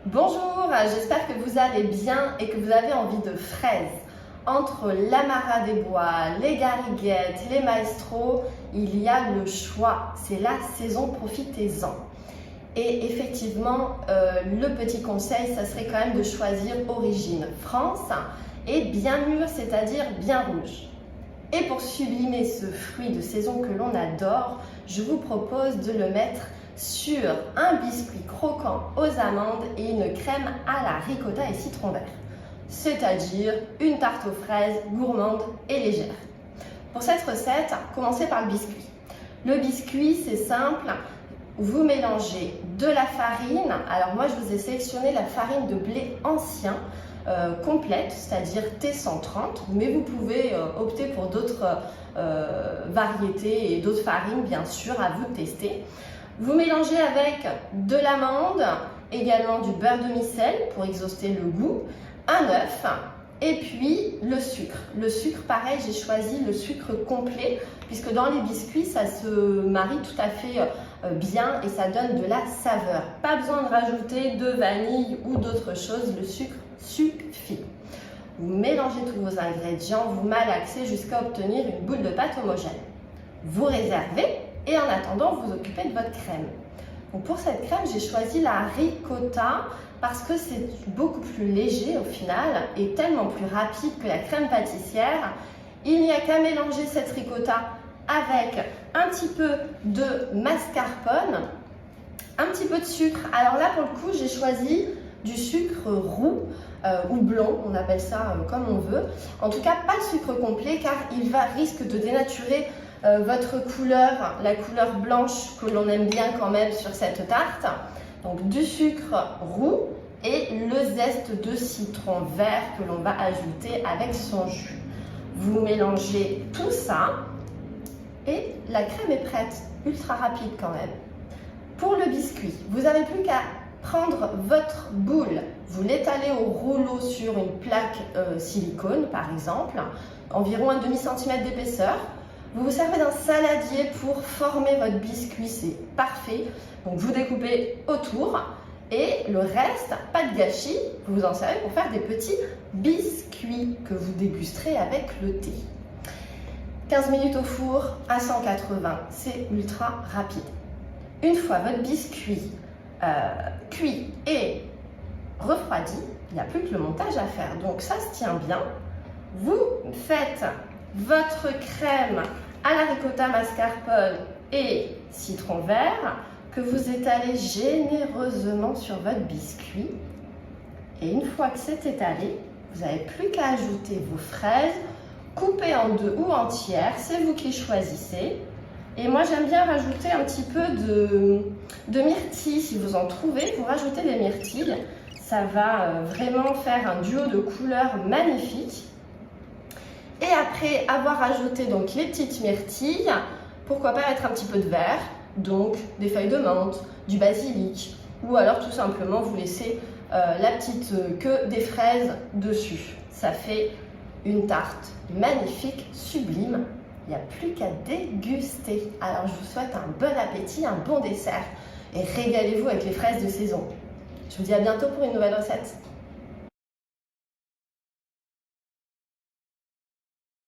Bonjour, j'espère que vous allez bien et que vous avez envie de fraises. Entre l'Amara des Bois, les Gariguettes, les Maestros, il y a le choix. C'est la saison, profitez-en. Et effectivement, le petit conseil, ça serait quand même de choisir origine France et bien mûr, c'est-à-dire bien rouge. Et pour sublimer ce fruit de saison que l'on adore, je vous propose de le mettre sur un biscuit croquant aux amandes et une crème à la ricotta et citron vert. C'est-à-dire une tarte aux fraises gourmande et légère. Pour cette recette, commencez par le biscuit. Le biscuit, c'est simple. Vous mélangez de la farine. Alors moi, je vous ai sélectionné la farine de blé ancien, complète, c'est-à-dire T130, mais vous pouvez opter pour d'autres variétés et d'autres farines, bien sûr, à vous de tester. Vous mélangez avec de l'amande, également du beurre demi-sel pour exhauster le goût, un œuf et puis le sucre. Le sucre, pareil, j'ai choisi le sucre complet puisque dans les biscuits, ça se marie tout à fait bien et ça donne de la saveur. Pas besoin de rajouter de vanille ou d'autres choses, le sucre suffit. Vous mélangez tous vos ingrédients, vous malaxez jusqu'à obtenir une boule de pâte homogène. Vous réservez et en attendant, vous occupez de votre crème. Donc pour cette crème, j'ai choisi la ricotta parce que c'est beaucoup plus léger au final et tellement plus rapide que la crème pâtissière. Il n'y a qu'à mélanger cette ricotta avec un petit peu de mascarpone, un petit peu de sucre. Alors là, pour le coup, j'ai choisi du sucre roux ou blanc, on appelle ça comme on veut. En tout cas, pas de sucre complet car il risque de dénaturer votre couleur, la couleur blanche que l'on aime bien quand même sur cette tarte. Donc du sucre roux et le zeste de citron vert que l'on va ajouter avec son jus. Vous mélangez tout ça et la crème est prête, ultra rapide quand même. Pour le biscuit, vous n'avez plus qu'à prendre votre boule, vous l'étalez au rouleau sur une plaque silicone par exemple, environ un demi-centimètre d'épaisseur. Vous vous servez d'un saladier pour former votre biscuit, c'est parfait. Donc vous découpez autour et le reste, pas de gâchis, vous vous en servez pour faire des petits biscuits que vous dégusterez avec le thé. 15 minutes au four à 180, c'est ultra rapide. Une fois votre biscuit cuit et refroidi, il n'y a plus que le montage à faire. Donc ça se tient bien. Vous faites votre crème à la ricotta, mascarpone et citron vert que vous étalez généreusement sur votre biscuit. Et une fois que c'est étalé, vous n'avez plus qu'à ajouter vos fraises coupées en deux ou entières, c'est vous qui choisissez. Et moi j'aime bien rajouter un petit peu de myrtille, si vous en trouvez, vous rajoutez des myrtilles. Ça va vraiment faire un duo de couleurs magnifique. Et après avoir ajouté donc les petites myrtilles, pourquoi pas mettre un petit peu de verre, donc des feuilles de menthe, du basilic, ou alors tout simplement vous laissez la petite queue des fraises dessus. Ça fait une tarte magnifique, sublime. Il n'y a plus qu'à déguster. Alors je vous souhaite un bon appétit, un bon dessert et régalez-vous avec les fraises de saison. Je vous dis à bientôt pour une nouvelle recette.